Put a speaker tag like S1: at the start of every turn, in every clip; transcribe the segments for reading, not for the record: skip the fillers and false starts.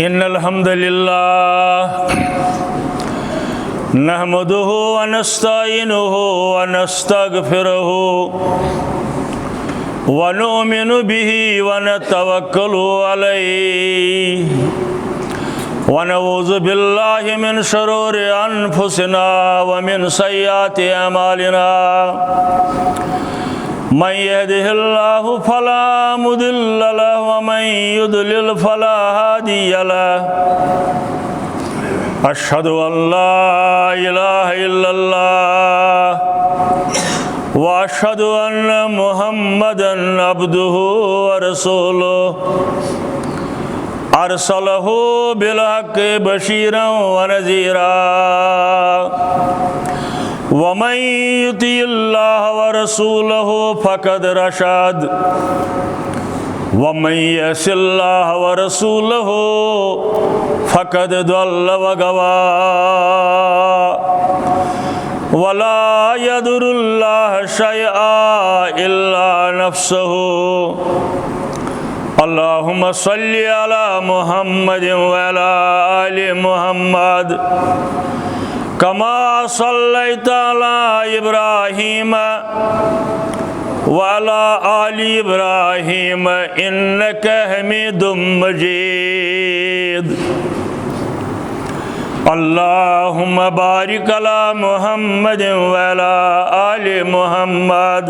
S1: इन्नल हम्दुलिल्लाह नहमदुहु व नस्तईनुहु व नस्तगफिरुहु व नुमिनु बिही व नतवक्कलु अलैहि व नऊज़ु बिल्लाहि मिन शुरूरि अनफुसिना व मिन सय्यिआति अमालिना मन यहदिहिल्लाहु फला मुदिल्ल लहु व मन युद्लिल फला हादिय लहु अशहदु अल्ला इलाहा इल्लल्लाह व अशहदु अन्ना मुहम्मदन अब्दुहु व रसूलुहु अरसलहु बिल हक़्क़ि बशीरन व नज़ीरा वमन युतिइल्लाह व रसूलहु फ़क़द रशद वमन यअसिल्लाह व रसूलहु फ़क़द ضل व गवा वला यदुरुल्लाह शयआ इल्ला नफ्सहु अल्लाहुम्मा सल्लि अला मुहम्मद व अला आलि मुहम्मद कमा सल्लैता अला इब्राहीम व अला आलि इब्राहीम इन्नका हमीदुम मजीद। अल्लाहुम्मा बारिक अला मुहम्मद व अला आलि मुहम्मद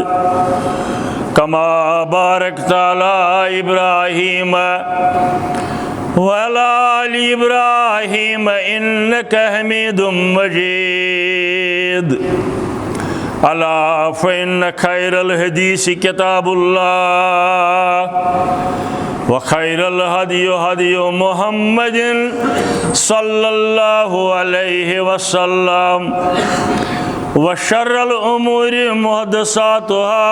S1: कमा बारकता अला इब्राहीम व अला आलि इब्राहीम इन्नका हमीदुम मजीद। अला फ़इन्न खैरल हदीस किताबुल्लाह व खैरल हदी हदी मुहम्मदिन सल्लल्लाहु अलैहि वसल्लम व शर्रल उमूरि मुहदसातुहा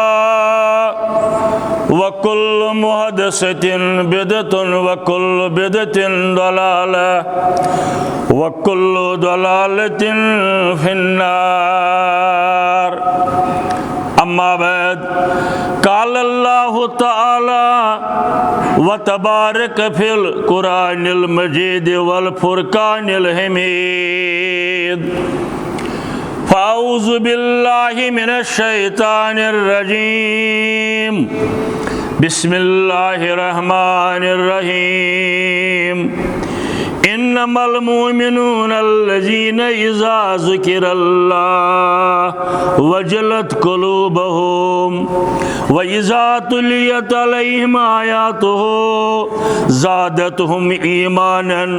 S1: व कुल्लु मुहदसतिन बिदअतुन व कुल्लु बिदअतिन दलालह व कुल्लु दलालतिन फिन्नार। अम्मा बाद क़ाल अल्लाहु तआला व तबारक फिल कुरानिल मजीद वल फुरकानिल हमीद। फ़अऊज़ु बिल्लाहि मिनश शैतानिर रजीम। बिस्मिल्लाहिर रहमानिर रहीम। इन्नमल मुमिनून अल्लज़ीना इज़ा ज़ुकिरल्लाह वजलत क़ुलूबुहुम व इज़ा तुलियत अलैहिम आयातुहु ज़ादतहुम ईमानन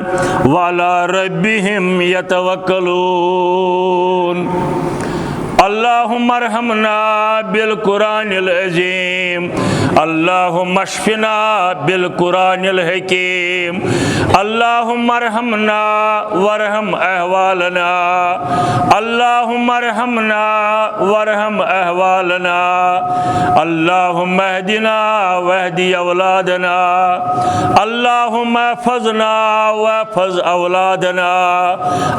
S1: व अला रब्बिहिम यतवक्कलून। अल्लाहुम्मा अरहमना बिल कुरानिल अज़ीम। अल्लाहुम्मा अशफिना बिल कुरानिल हकीम। अल्लाहुम्मा अरहमना वरहम अहवालना। अल्लाहुम्मा अरहमना वरहम अहवालना। अल्लाहुम्मा अहदिना वहदी औलादना। अल्लाहुम्मा अहफ़ज़ना वहफ़ज़ औलादना।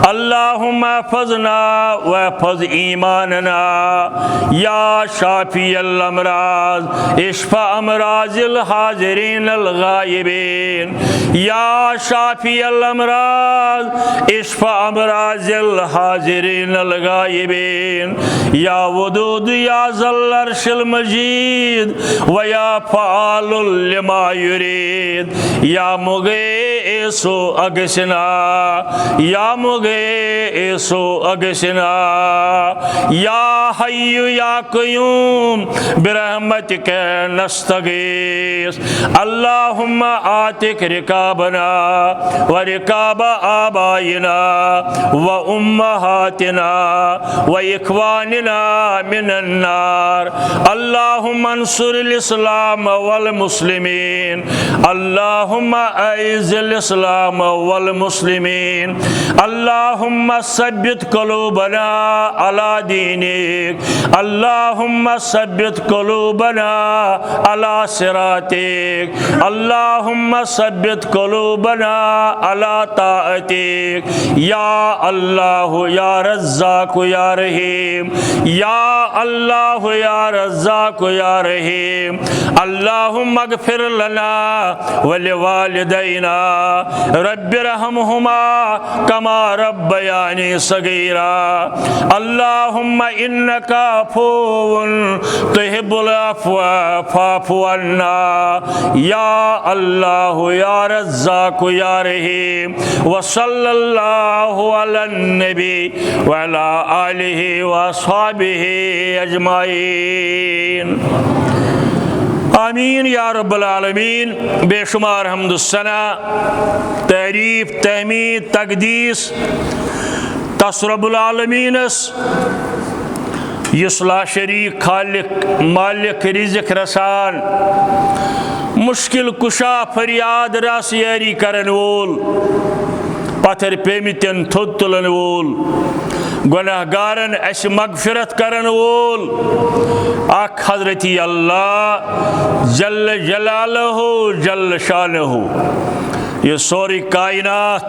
S1: अल्लाहुम्मा अहफ़ज़ना वहफ़ज़ ईमान या शाफी अल-अमराज़ इश्फ़ा अमराज़िल हाज़िरीन अल-गायबीन। या शाफी अल-अमराज़ इश्फ़ा अमराज़िल हाज़िरीन अल-गायबीन। या वदूद या ज़ल अर्शिल मजीद व या फ़आलुल लिमा युरीद। या मुग़ीसु अगसिना। या मुग़ीसु अगसिना। या हय्यु या क़य्यूम बिरहमतिका नस्तगीस। अल्लाहुम्मा आतिक रिकाबना व रिकाब आबाइना व उम्महातिना व इख्वानिना मिनन नार। अल्लाहुम्मा अंसुरिल इस्लाम वल मुस्लिमीन। अल्लाहुम्मा अइज़्ज़िल इस्लाम वल मुस्लिमीन। अल्लाहुम्मा सब्बित क़ुलूबना अला दीनिक, अल्लाहुम्मा सब्बित क़ुलूबना अला सिरातिक, अल्लाहुम्मा सब्बित क़ुलूबना अला ताअतिक। या अल्लाह या रज़्ज़ाक़ या रहीम, या अल्लाह या रज़्ज़ाक़ या रहीम। अल्लाहुम्मा अग़फ़िर लना व लिवालिदैना रब्बिरहमहुमा कमा रब्बयानी सगीरा। अल्लाहुम्मा इन्नका अफ़ुव्वुन तुहिब्बुल अफ़्व फ़अफ़ु अन्ना। या अल्लाह या रज़्ज़ाक़ या रहीम। व सल्लल्लाहु अला नबी व अला आलिहि व अस्हाबिहि अजमाइन। आमीन या रब्बल आलमीन। बेशुमार हम्दुस्सना, तारीफ, तहमीद, तक़दीस तस रब्बुल आलमीनस युस ला शरीक खालिक मालिक रिज़्क़ रसान, मुश्किल कुशा फरियाद रस यारी करन वोल, पत्थर पेमितन थोद तुलन वोल, गुनाहगारन अस मगफिरत करन वोल आख हज़रती अल्लाह जल्ल जलालहु जल्ल शानहु। ये सोरी कायनात,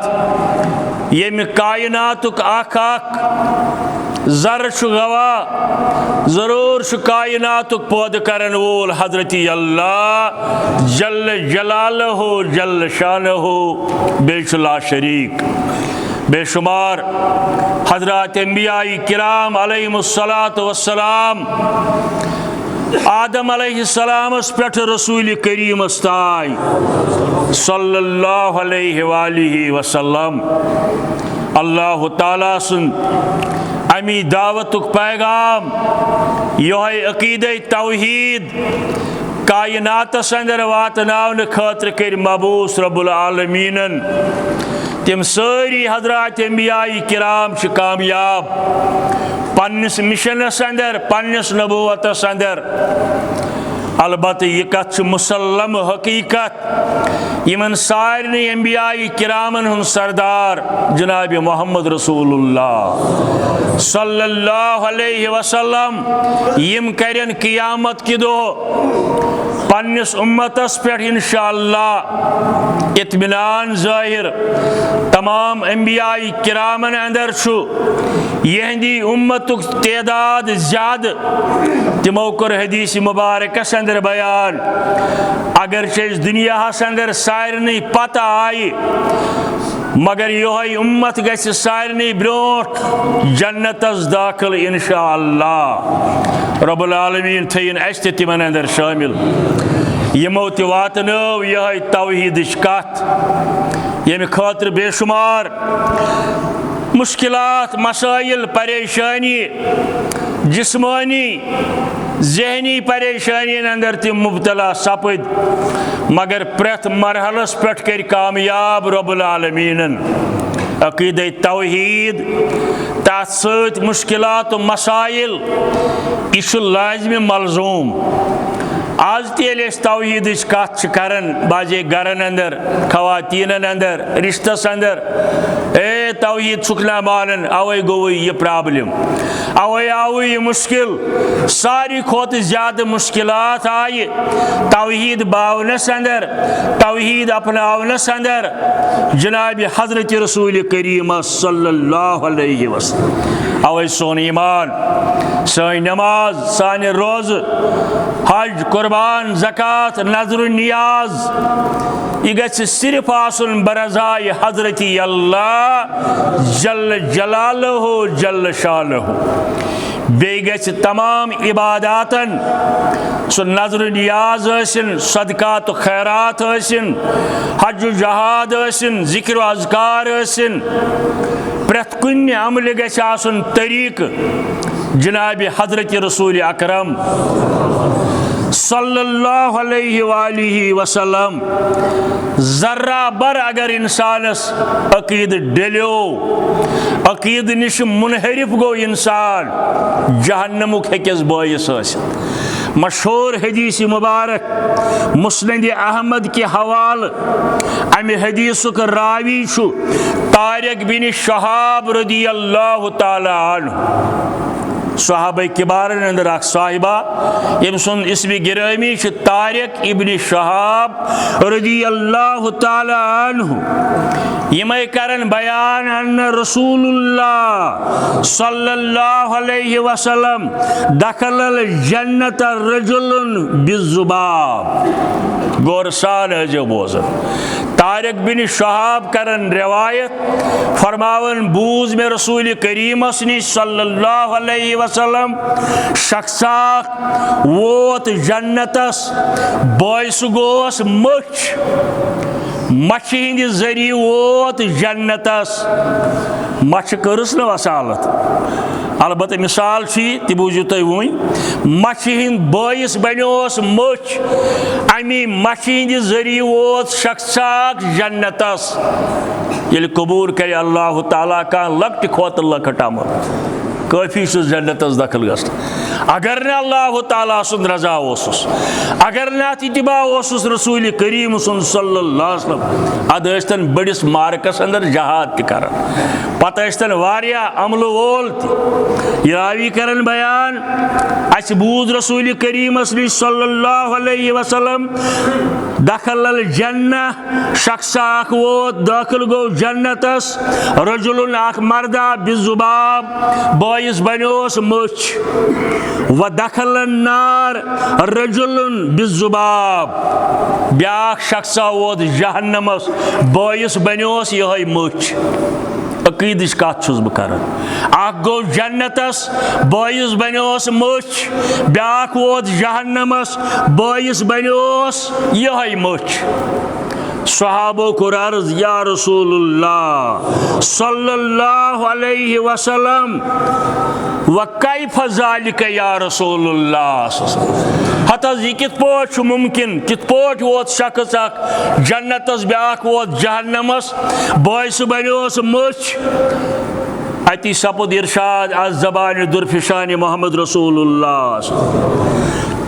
S1: येमि कायनातुक आख जर गवा, जरूर कायनातुक पौध करन वोल हज़रती अल्लाह जल्ल जलालहु जल्ल शानहु बेशुला शरीक। बेशुमार हज़रात अंबिया किराम अलैहिमुस्सलातु वस्सलाम आदम अलैहिस्सलामस पेठ रसूल करीमस ताई सल्लल्लाहु अलैहि वसल्लम अल्लाह ताला सुन अमी दावतुक पैगाम योहे अकीदे तौहीद कायनातस अंदर वातनावन खातिर कर मबूस रब्बुल आलमीनन। तिम सारी हज़रात अंबिया किराम कामयाब पन्निस मिशनस अंदर, पन्निस नबूवतस अंदर। अलबत्ते यह कथ मुसल्लम हकीकत यमन सारनी अंबिया किरामन हुन सरदार जनाब मोहम्मद रसूलुल्लाह सल्लल्लाहु अलैहि वसल्लम यम करन क़ियामत कि दो पन्निस उम्मतस पे इंशाअल्लाह इत्मीनान ज़ाहिर। तमाम अंबिया किरामन अंदर यहदी उम्मतुक तादाद ज्याद। तिमो कर हदीस मुबारकस अंदर बयान अगर दुनिया अंदर सारनी पता आई मगर योह उम्मत गछ सारनी ब्रोट जन्नतस दाखिल इंशाअल्लाह। रब्बुल आलमीन थयन अस तिमन अंदर शामिल। यमो त वातनो यह तौहीदिश कथ यमि खातिर बेशुमार मुश्किलात मसाइल परेशानी जिस्मानी ज़हनी परेशानी अंदर तिम मुब्तला सपद मगर प्रथ मरहलस पे कर कामयाब रब्बुल आलमीनन। अकीदे तौहीद तथ सत मुश्किलात मसाइल यह लाज़िम मलजूम। आज तेल तौहीद कथ करन बाजे गरन अंदर खवातीनन अंदर रिश्तस अंदर तौहीद सुखना मानन अवे गो यह प्रॉब्लम अवे आव यह मुश्किल। सारी खोत ज्यादा मुश्किलात आये तौहीद बावनस अंदर, तौहीद अपनावनस अंदर। जनाब हज़रत रसूल करीम सल्लल्लाहु अलैहि वसल्लम अवे सोन ईमान, सानी नमाज, सानी रोज़, हज, कुर्बान, ज़कात, नज़र नियाज यह गछ सिर्फ आसन बरज़ाए हज़रती अल्लाह जल्ल जलालहु जल्ल शानहु। बे गछ तमाम इबादातन सो नज़र नियाज आसिन, सदकात खैरात आसिन, हज जहाद आसिन, जिक्र अज़कार आसिन, प्रथ कुन अमल गछ आसन तरीक जनाब हज़रत रसूल अकरम सल्लल्लाहु अलैहि वसल्लम। जर्रा बर अगर इंसानस अकीद डलो, अकीद निश मुनहरिफ गो इंसान जहन्नमुक हेकिस बायस मशहूर हदीस मुबारक मुस्नद अहमद के हवाल अमि हदीसुक रावी छु तारिक बिन शहाब रदियल्लाहु ताला अन्हु सहाबा किबारन अंदर अख साहिबा यम सुन इसमी गिरामी छु तारिक इब्न शहाब रदियल्लाहु ताला अन्हु यमै करन बयान अन्न रसूलुल्लाह सल्लल्लाहु अलैहि वसल्लम दखलल जन्नत रजुलन बिजुबाब। गौर सान हजो बोजन तारिक बिन शहाब करन रिवायत फरमावन बूज में रसूल करीमस निश सल्लल्लाहु अलैहि वसल्लम शख्सा वोत जन्नतस बॉयस गोस मछ हिंद जरिए वोत जन्नतस मछ करस न वसालत अलबत् मिसाल ती बूझू तुम वन मछ हिंद बॉयस बनोस मछ अमी मछ हिंद जरिए वोत शख्सा जन्नतस ये कबूल करे अल्लाह ताला का लकट खोत लकट अमल काफी जन्नतस दखल गस अगर न अल्लाह ताला सुन रजा ओसुस अगर न इतिबा ओसुस रसूल करीम सल्लल्लाहु अलैहि वसल्लम अद अस्तन बड़िस मार्कस अंदर जहाद कर पत अस्तन वारिया अमल वोल रावी करन बयान अस बूज रसूल करीम सल्लल्लाहु अलैहि वसल्लम दखल जन्नह शख्स अख वोत दाखिल गो जन्नतस रजुलन अख मर्दा बिजुबाब बॉयस बनोस मछ व दखल नार रजुलन बिजुबाब ब्याख शख्स वोत जहन्नमस बॉयस बनोस यह मछ अकीदच कत बह कर अख गो जन्नतस बॉयस बनोस मछ ब्याख वोत जहन्नमस बॉयस बनोस यह मछ। सहाबो को अर्ज या रसूलुल्लाह सल्लल्लाहु अलैहि वसल्लम व कैफ ज़ालिका या रसूलुल्लाह हतज यह कित पोट मुमकिन कित पोट वोत शख्स अख जन्नतस ब्याख वोत जहन्नमस बॉयस बनोस मछ अति सपुद इरशाद अज ज़बान दुर्फिशान मोहम्मद रसूलुल्लाह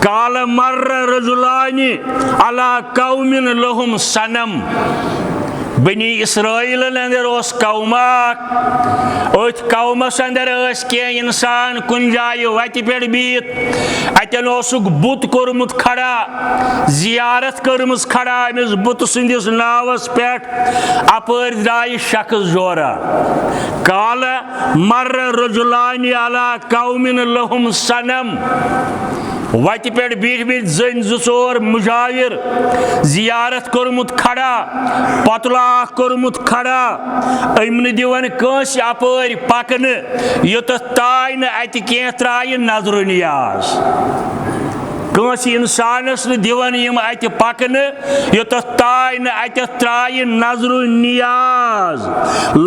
S1: काल मर्र रजुलानी अला कौमिन लहुम सनम बनी इसराइल अंदर कौमा अथ कौमस अंदर के इंसान कुन जाय वत पे बिहित अतन बुत कोर्मुत खड़ा जियारत कर्मस खड़ा अमिस बुत सिंदिस नावस पे अपर द्राय शख्स जोरा काल मर्र रजुलानी अला कौमिन लहुम सनम वत पे बिह जन जोर मुजाविर जियारत कोर्मुत खड़ा पतला कोर्मुत खड़ा अमन दिवन कंस अपर पकन योत ताय न अत कह त्राय नजर नियाज कंस इंसानस दिवन यम अत पकन योत ताय न अत त्राय नजर नियाज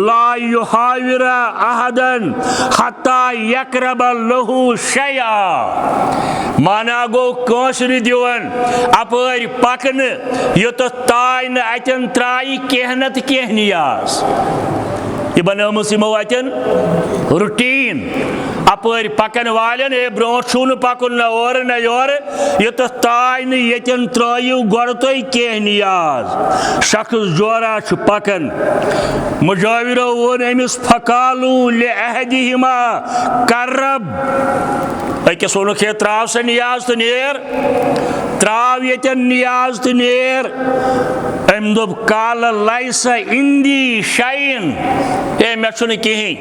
S1: ला युहाविर अहदन हत्ता यकरब लहु शया माना गो कंस दिवन अपर पकन योत ताय न अतन त्राय कह नत कह नियाज यह बनमस यमो अतन रूटीन अपर पकन वालन ए ब्रोट छून पकुन न और न योर योत ताय न यतन त्रायु गोड़ तुह कह नियाज शख्स जोरा पकन मुजाविरो वोन अमिस फकालू लिअहदिहिमा करब अकिस वोनुख त्राव सा नियाज तो नेर त्राव यतन नियाज तो नेर अम दोप काल लाइसा इंदी शाइन ए मे छुन कहीं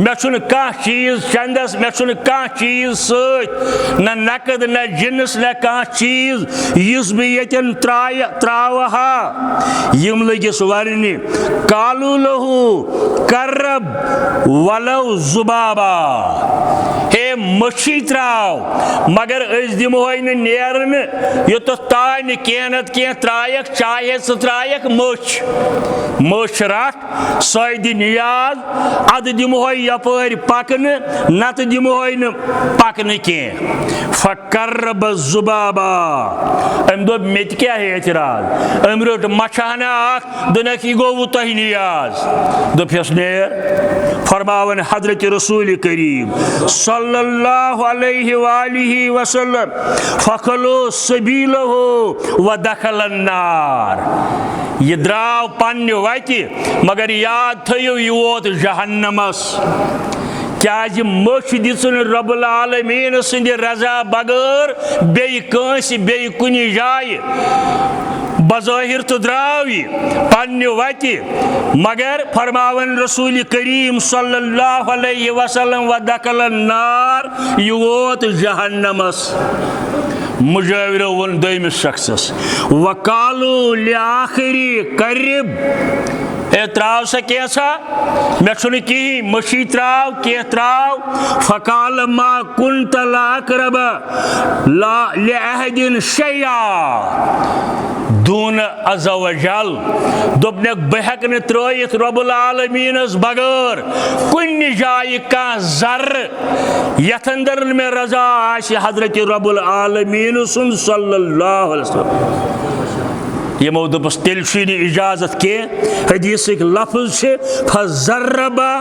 S1: मे छुन कह चीज चंदस मे छुन कह चीज सत न नकद न जिन्स न कह चीज इस बह यतन त्रावहा यम लगिस वरने कालू लहू करब वलौ जुबाबा हे मछी त्राव मगर अस दिमो नेरन योत ताय न कह कह त्रायक चाहे सह त्रायक मछ रट सद नियाज अद दिमो यपर पकन नत दिमो न पकन कह फकर्रब जुबाबा अम दोप मे क्या है एतराज अम रोट मछाना दुनक यह गो तुह नियाज दोपस नेर फरमावन हजरत रसूल करीम सल्लल्लाहु अलैहि वालिहि वसल्लम फखलो सबीलहु व दखलन नार। यह द्राव पन्ने वति मगर याद थयो यह वोत जहन्नमस। क्या मोश दिचुन रब्बुल आलमीन सिंद रजा बगैर बेई कंस बेई कुनि जाय बज़ाहिर तो द्राव पन्ने वति मगर फरमावन रसूल करीम सल्लल्लाहु अलैहि वसल्लम व दखलन नार यह वोत जहन्नमस। मुजाविर वन दोयमिस शख्सस वकालू लिआखिरी करीब ए त्राव सा कैसा मे छुन कहीं मशी त्राव के त्राव फकाल मा कुंत लाकरब ला लिअहदिन शैया दून अज़्ज़ा वजल दोपने बहक न त्रयित रब्बुल आलमीनस बगैर कुन जाय का जर्र यथ अंदर में रजा आशि हजरत रब्बुल आलमीन सुन सल्लल्लाहु अलैहि वसल्लम। यमो दोपस तेल इजाजत के हदीस लफ्ज से फजर्रबा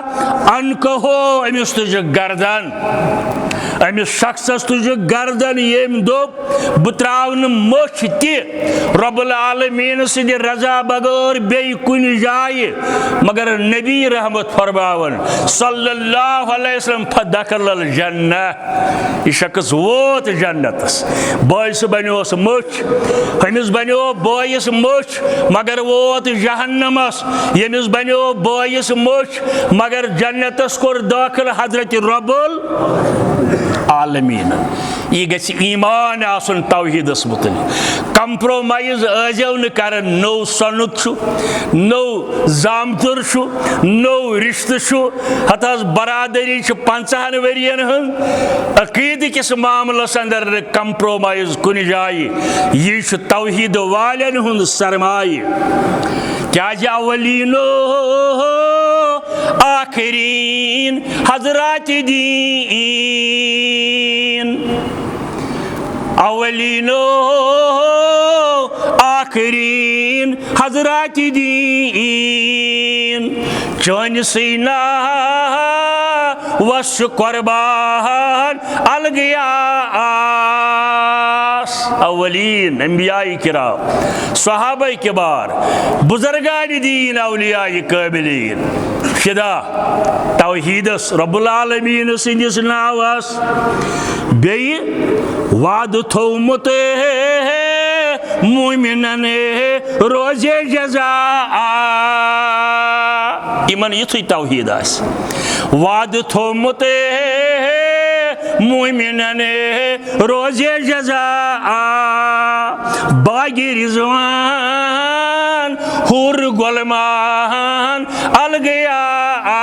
S1: अनकहो अमिस तुझ गर्दन अमिस शख्सस तुझ गर्दन यम दोप बह त्राव मोछ तह रब्बुल आलमीन सिंद रजा बगैर बेई कुन जाय मगर नबी रहमत फरमावन सल्लल्लाहु अलैहि वसल्लम फदखलल जन्नह। यह शख्स वोत जन्नतस बॉयस बनियोस मोछ अमिस बनियो बॉयस मोछ मगर वोत जहन्नमस। यमिस बनियो बॉयस मोछ मगर जन्नतस कोर दाखिल हजरत रब्बुल आलमीन। यह गछि ईमान आसन तौहीदस मुतल्लिक कंप्रोमाइज आजो न कर नो सनुत नो जामतुर नो रिश्ते हतास बरादरी 50 वरियन हंद अकीद किस मामलस अंदर कंप्रोमाइज कुन जाय यह तौहीद वालन हुंद सरमाय। क्या अवलीनो आखिरीन हजरात दीन अवलीनो आखिरीन हजरात दीन चौन सीना वश कुर्बान अलगियास। अवलीन अंबियाई किराम सहाबाए किबार बुजुर्गान दीन औलियाए कामिलीन फिदा तौहीदस रब्बुल आलमीन सिंदिस नावस बेई वाद थोमुत मुमिनन रोजे जजा इमन युथुई तौहीद आस वाद थोमुत मुमिनन रोजे जजा बागी रिजवान हुर गुलमान अलगियास।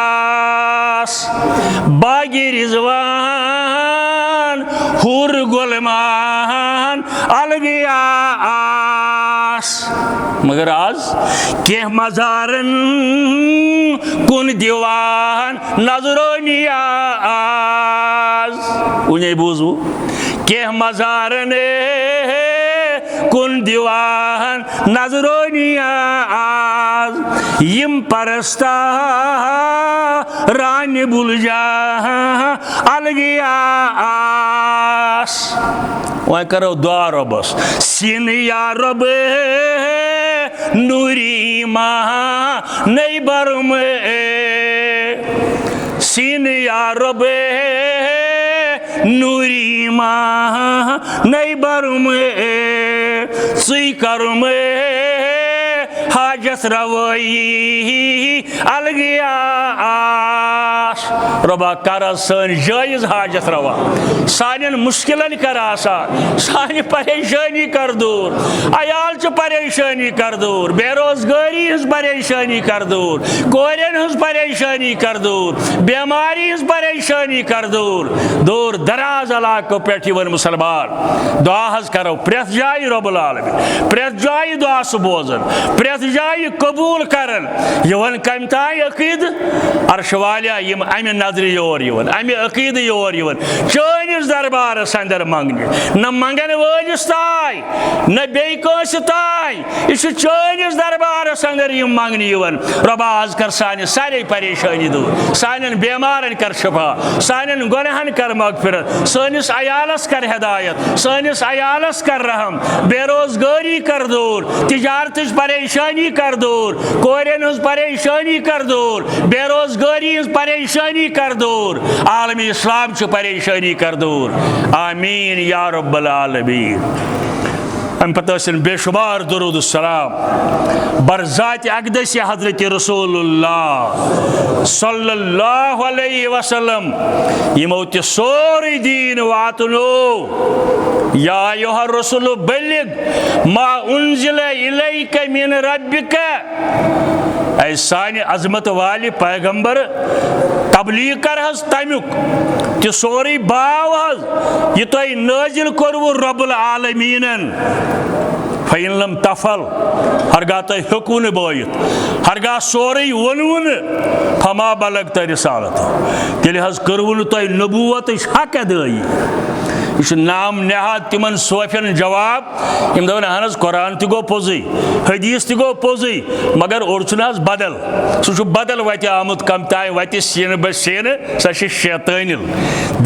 S1: बागी रिजवान हुर गुलमान अलगियास। मगर आज के मजारन कुन दीवान नजरो नियाज उन्हें बूझू के मजारन कुन दीवान नजरो नियाज यम परस्ता रान बुलजा अलगियास। वह करो दुआ रबस सीन या रब नूरी महा नहीं बरम सीन या रब नूरी महा नहीं बरम सुई करम हाजत रवई अलगियास। रबा कर सन जायज हाजत रवा सान मुश्किलन कर आसान सान परेशानी कर दूर अयाल च परेशानी कर दूर बेरोजगारी हज परेशानी कर दूर कोरियन हज परेशानी कर दूर बेमारी हज परेशानी कर दूर दूर दराज इलाकों पे वन मुसलमान दुआ हज करो प्रेथ जाय रब्बुल आलमीन प्रेथ जाय दुआ बोजन प्रेथ जाय आय कबूल करन यवन कम ताय अकीद अर्श वालिया यम अमि नजर योर यवन अमि अकीद योर यवन चनिस दरबारस अंदर मंगने न मंगन वलिस ताय न बेय कांस ताय इस चनिस दरबारस अंदर यम मंगने यवन रब्बा आज कर सानि सारे परेशानी दूर सानन बेमारन कर शफा सानन गुनाहन कर मगफिरत सनिस अयालस कर हिदायत सनिस अयालस कर रहम बेरोजगारी कर दूर तिजारत परेशानी कर दूर कोरियन हज परेशानी कर दूर बेरोजगारी हज परेशानी कर दूर आलम इस्लाम च परेशानी कर दूर आमीन या रब्बल आलमीन। अम पतन बेशुमार दुरूद सलाम बरज़ात अक़दस हज़रत रसूलुल्लाह सल्लल्लाहु अलैहि वसल्लम यमो ते सोरे दीन वातनो या अय्युहा रसूल बल्लिग मा उन्ज़िला इलैका मिन रब्बिका ऐ सानि अज़मत वाले पैगंबर तबलीग कर हज तमुक ते सोरे बाव हज ये तोय नाजिल कोरवु रब्बुल आलमीनन फ़इन लम तफल हरगा तोय हेकु न बोयित हरगा सोरे वोनवु न फमा बलगत रिसालत तेल हज करवु न तोय नबूवत हक अदाई यह नाम नहाद तिमन सोफियन जवाब यम दवन अहन कुरान तह गो पोज़ी हदीस तह गो पोज़ी मगर ओर बदल सह बदल वत आमुत कम ताय वत सीन बसीन सह शैतानिल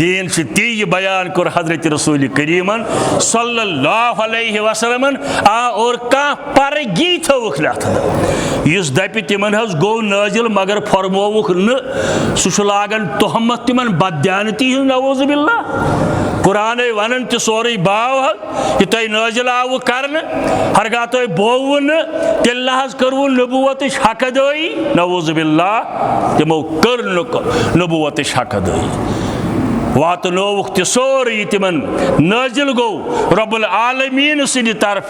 S1: दीन ती यह बयान कोर हजरत रसूल करीमन सल्लल्लाहु अलैहि वसल्लमन आ और कह परगी थवुक लथ इस दपि तिमन हज गो नाजिल मगर फरमोवुक न सह लागन तोहमत तिमन बदयानती नऊज़ बिल्लाह कुरान वन तो सोरे बाव यह तुम नाजिल आव कर हरगा तुम बोव तेल करवु नबूवत हक अदाई नऊज़ बिल्लाह तमो कर नबूवत हक अदाई वातनोवुक ते सोरे तिमन नाजिल गो रब्बुल आलमीन सद तरफ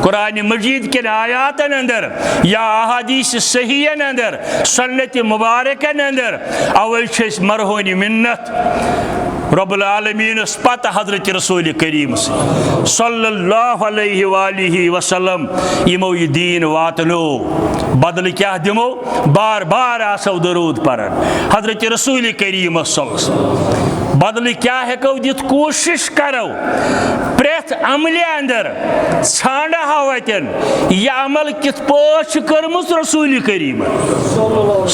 S1: कुरान मजीद के आयातन अंदर या अहादीस सहीहन अंदर सुन्नत मुबारकन अंदर अवल मरहोनी मिन्नत रब्बुल आलमीन पत हजरत रसूल करीम सल्लल्लाहु अलैहि वसल्लम यमो यह दीन वातनो बदल क्या दिमो बार बार आसो दरूद परन हजरत रसूल करीम बदल क्या हेको दित कोशिश करो प्रेथ अमले अंदर छांड हवतन यह अमल कित पाछ करमुस रसूल करीम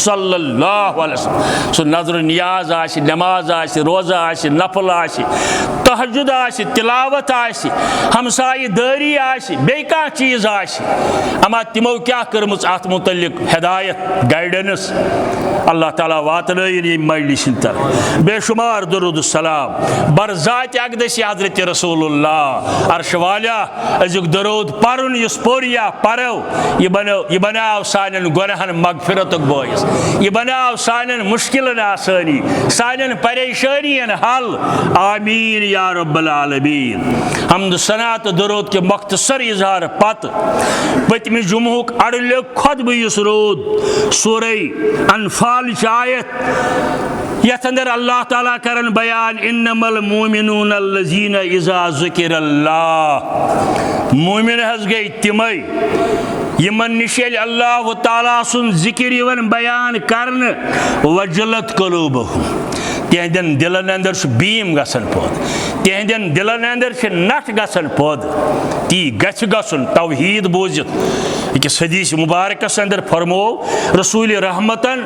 S1: सल्लल्लाहु अलैहि वसल्लम सो नजर नियाज आशि नमाज आशि रोजा आशि नफल आशि तहज्जुद आशि तिलावत आशि हमसाई दारी आशि बे कह चीज आशि अमा तिमो क्या करमुस अत मुतल्लिक हिदायत गाइडेंस अल्लाह ताला वातनयन मजलिस तर बेशुमार दुरूद सलाम बरज़ात अक़दस हज़रत रसूलुल्लाह अर्श वालिया अजुक दरूद परन युस पोर या परो यह बनाव सानन गुनाहन मगफिरत बोयस यह बनाव सानन मुश्किलन आसानी सानन परेशानियन हल आमीन या रब्बल आलमीन। हम्द सना तो दरूद के मुख्तसर इजहार पत पतम जुमुक अड़ल खुतब युस रूद सूरे अनफाल आयत यथ अंदर अल्लाह ताला करन बयान इन्नमल मोमिनून अल्लज़ीना इज़ा ज़ुकिरल्लाह मोमिन हज गई तिमै यमन निश अल्लाह ताला सुन जिक्र यवन बयान करन वजलत कलूबहुम तिहंदन दिलन अंदर बीम गसन पौध तिहंदन दिलन अंदर नट गसन पौध ती गछ गसन तौहीद बोजित अकिस हदीस मुबारकस अंदर फरमो रसूल रहमतन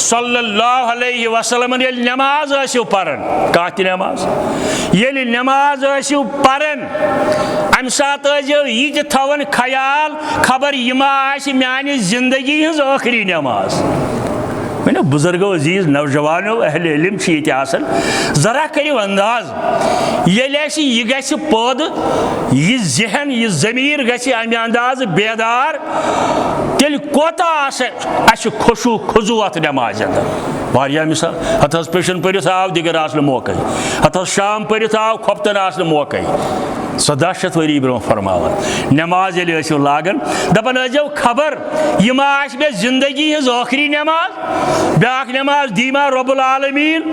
S1: सल्लल्लाहु अलैहि वसल्लम ये नमाज आसियो परन कात नमाज ये नमाज आसियो परन अम सात यह थवन ख्याल खबर यमा आसि म्यानि जिंदगी हज आखिरी नमाज मैंने बुजुर्गो अजीज नौजवानों अहले इल्म ये आसन जरा करियो अंदाज यह गस पौध यह जहन यह जमीर गस अमे अंदाज बेदार तेल कोता खुशू खुजू अत नमाज अंदर वारिया मिसाल हथ पेशन पढ़ित आव दिगर आस मौके हथ शाम पढ़ित आव खोपतन आस मौके 17 वरी ब्रोह फरमावन नमाज ये लागन दपन अजो खबर यह मे जिंदगी हज आखिरी नमाज ब्याक नमाज दीमा रब्बुल आलमीन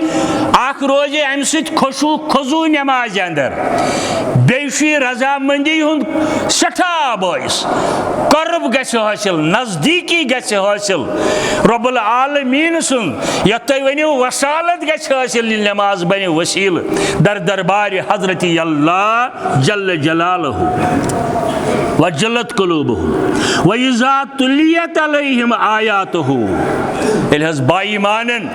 S1: अख रोजे अम खुशू खुजू नमाज अंदर बे यह रजामंदी हुंद सठा बायस कर्ब गछ हासिल नजदीकी गछ हासिल रब्बुल आलमीन सुन यत तुम वनियो वसालत गछ हासिल नमाज बने वसील दर दरबार हजरत अल्लाह जल्ल जलालहु वजलत कुलूबुहुम व इज़ा तुलियत अलैहिम आयातुहु एल हज बाई मानन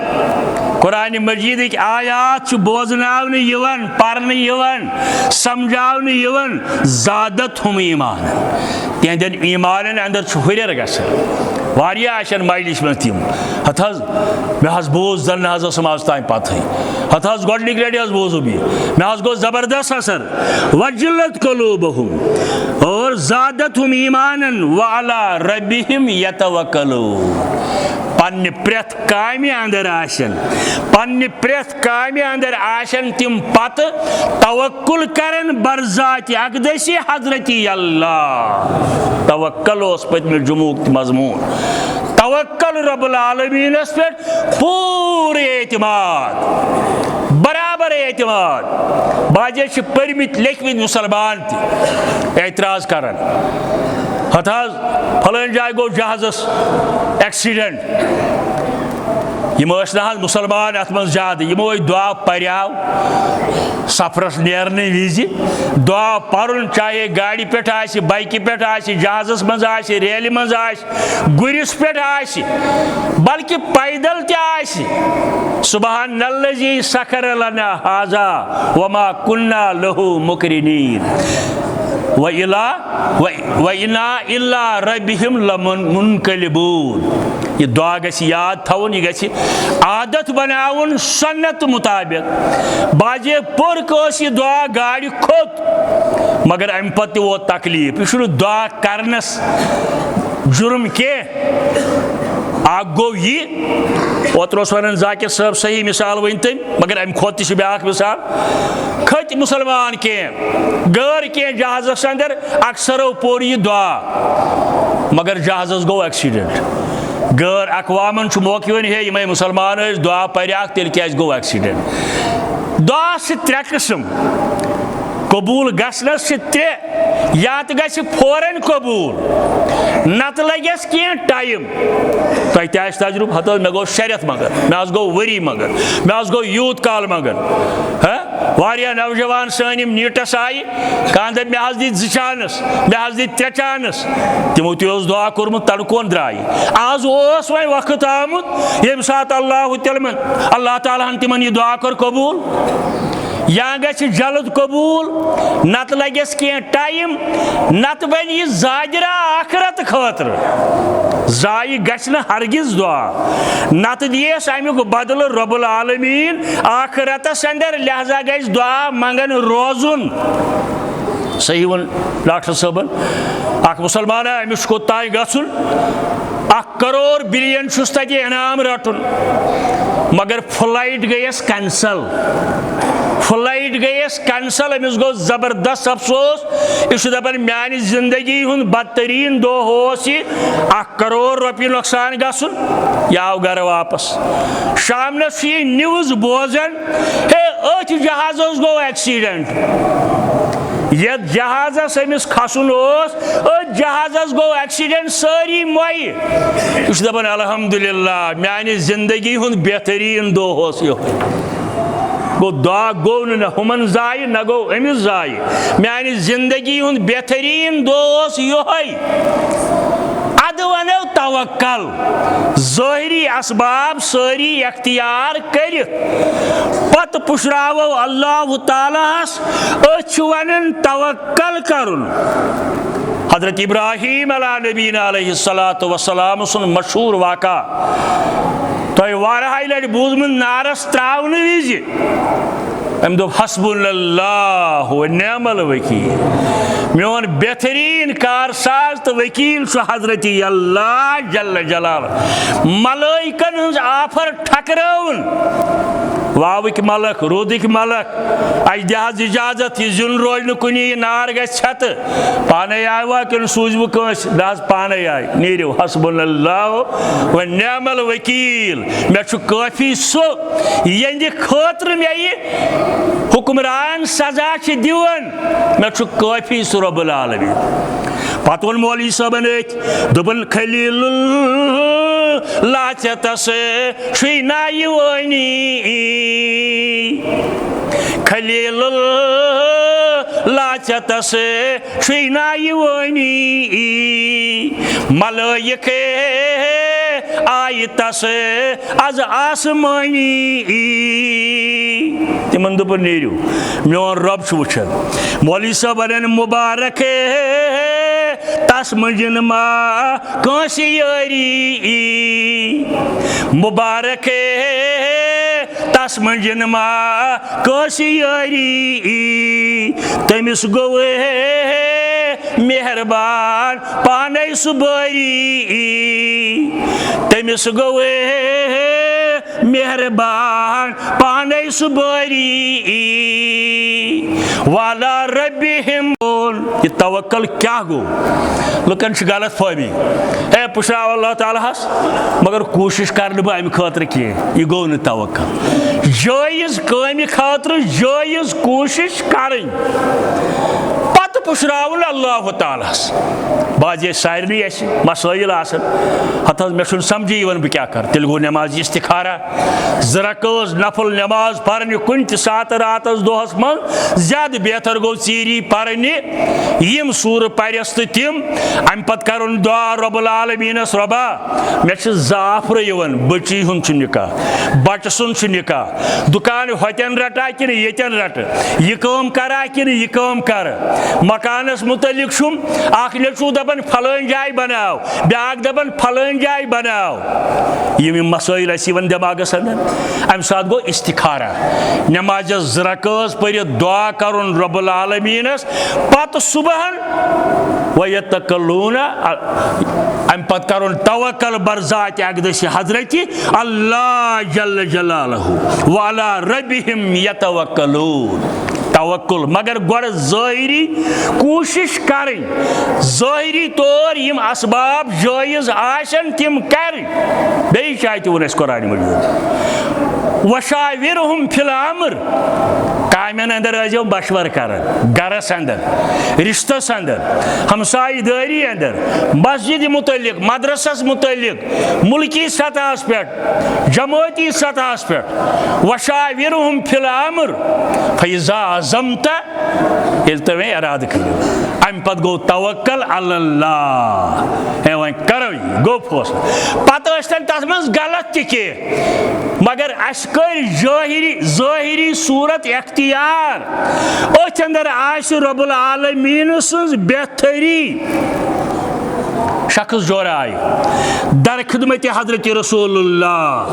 S1: कुरान मजीद की आयात बोजनावन यवन परन यवन समझावन यवन ज़ादत हम ईमान तिहंदन ईमान अंदर हुरर गसन वारिया आशन माइलिश में तिम हत मे बोज जन आज तान पत हत गोडनिक रेडी बोजू बी मे गो जबरदस्त असर वजलत कुलूबुहुम और ज़ादतहुम ईमानन व अला रब्बिहिम यतवक्कलून पन्ने प्रेथ कामि अंदर आशन पन्ने प्रेथ कामि अंदर आशन तिम पत तवक्कुल करन बरजात अकदसी हजरत अल्लाह तवक्कल ओस पतमे जुमुक मजमून तवक्कल रब्बुल आलमीनस पे पूरे एतमाद बराबर एतमाद बाजे परमित लेखमित मुसलमान एतराज करन हत फलान जाय गो जहाजस एक्सीडेंट यम मुसलमान अत मज ज्यादा यमो दुआ पर्याव सफरस नेरने विज दुआ पर्न चाहे गाड़ी पे बाइक पे जहाजस मज रेल मज गुरिस पे बल्कि पैदल सुबहानल्लज़ी सखर लना हाजा वमा कुन्ना लहु मुकरिनीन व इना इल्ला रब्बिहिम लमुनकलिबून यह दुआ गछ याद थवन यह गछ आदत बनावन सुन्नत मुताबिक बाजे पुर कस यह दुआ गाड़ी खोत मगर अम पत वो तकलीफ यह दुआ करनस जुर्म के आ गो यह ओतर वन जाकिर साहब सही मिसाल वन तम मगर अम खोत ब्या मिसाल खत मुसलमान के गैर के जहाजस अंदर अक्सरों पोर यह दुआ मगर जहाजस गो एक्सीडेंट गैर अकवामन मौके वन हे यम मुसलमान दुआ पर्या तेल क्या गो एक्सीडेंट दुआ से त्रे किस्म कबूल गसनस त्रे या तो गस फौरन कबूल नत लगस कह टाइम तुम तजुर्ब हत मे गो शरियत मगर मे गो वरी मगर मे गो यूत काल मगर वारिया नौजवान सनिम नीटस आय कह मे दित 2 चांस मे दित 3 चांस तमो तुस दुआ कोर्मुत तन कौन द्राय आज वो वक्त आमुत ये सात अल्लाह ताला तिमन यह दुआ कर कबूल या गछ जल्द कबूल नत लगस कह टाइम नत बन यह जाजरा आखरत खतर जाय गछ न हरगिज दुआ नत दियस अमुक बदल रब्बुल आलमीन आखरतस अंदर लिहाजा गछ दुआ मंगन रोजुन सही वन डॉक्टर साहबन अख मुसलमान अमिस कोताय गछुन 1 करोड़ बिलियन तक इनाम रटुन मगर फ्लाइट गयस कैंसल अमिस गो जबरदस्त अफसोस यह दपान म्यान जिंदगी हुंद बदतरीन दो 1 करोड़ रुपये नुकसान गसन यह आव घर वापस शामनस यह न्यूज बोजन हे अथ जहाजस गो एक्सीडेंट ये जहाजस अमिस खसन जहाजस गो एक्सीडेंट सारी मई यह दपान अल्हम्दुलिल्लाह म्यान जिंदगी हुंद बेहतरीन दो गो दुआ गो न हुमन जाय न गो अमिस जाय म्यान जिंदगी हुंद बेहतरीन दो योहै अद वनो तवक्कल ज़ाहिरी असबाब सारी अख्तियार कर पत पुशरावो अल्लाह तालास वन तवक्कल करुन हजरत इब्राहीम अला नबीना अलैहिस्सलातु वस्सलाम सुन मशहूर वाका तुम वारहाय लट बूजमुत नारस त्रावन विज अम दोप हस्बुनल्लाहु व निअमल वकील मोन बेहतरीन कारसाज तो वकील हजरत अल्लाह जल्ल जलाल मलाइकन हज आफर ठकराउन वावक मलक रोदिक मलक अज इजाजत यह जुन रोज न कुनी नार ग छत पाने आवा कि सूझ बस दस पाने आय नीरो हस्बुनल्लाह व निअमल वकील मे काफी सो यंद खतर मे हुक्मरान सजा दिवन मे काफी सो रब्बुल आलमीन पत वोन मौलवी साहबन दोपन खलील लाचतस शुना यवनी खलील लाचतस शुना यवनी मलाइक आय तस आज आसमानी तिमन दोपन नेरियो मोन रब वुचन मौलवी साहबन मुबारक तस मंजन मा कंस यारी मुबारक तस मंजन मा कंस यारी तमिस गो मेहरबान पाने सुबारी तमिस गो मेहरबान पाने सुबारी वाला रब्बिहिम ये तवक्कल क्या गो लुकन गलत फहमी है पुशरा अल्लाह ताला हस मगर कोशिश कर अमि खतर कह यह गो न तवक्कल जायज कम खतर जायज कोशिश कर पत पुशरावन अल्लाह ताला बाजे सारे मसाइल हत मे समझी बह क्या कर तेल गो नमाज इस्तिखारा जरकज नफल नमाज पर्न कुन सात रात दोहस मज ज्यादा बेहतर गो चीरी पर्न यम सूर परस तो तिम अम पत कर दुआ रब्बुल आलमीनस रबा मे जाफर यवन बची हुंद निकाह बच सुन निकाह दुकान होतन रटा कि येतन रट यह काम करा कि यह काम कर मकानस मुतलिक अख लचू दपन फलान जाय बनाव ब्याक दपन फलान जाय बनाव यम मसाइल वन दिमागस अंदर अम सात गो इस्तिखारा नमाज रकज पर दुआ कर रब्बुल आलमीनस पत सुबहन वयतकलूना अम पत कर तवक्कल बरजात अकदस हजरत अल्लाह जल्ल जलालहु वाला रब्बिहिम यतवक्कलून तवक्कुल मगर गोड़ ज़ाहिरी कोशिश करें ज़ाहिरी तौर यम असबाब जायज आशन तिम कर बे शायद वन कुरान मजीद वशाविरहुम फिल अम्र कामन अंदर आजो मशवर कर गरस अंदर रिश्तस अंदर हमसायदारी अंदर मस्जिद मुतलिक मदरसस मुतलिक मुल्की सतह पे जमाती सतह पे वशाविरहुम फिल अम्र फैज़ा अज़मत यदि तुम इराद करो अम पत गो तवक्कल अल्लाह वन करो गो फैसला पत तथ मज गलत ति मगर अस कर ज़ाहिरी सूरत इख्तियार अथ अंदर आश रब्बुल आलमीन सज बेहतरी शख्स जोराय दर खिदमत हजरत रसूलुल्लाह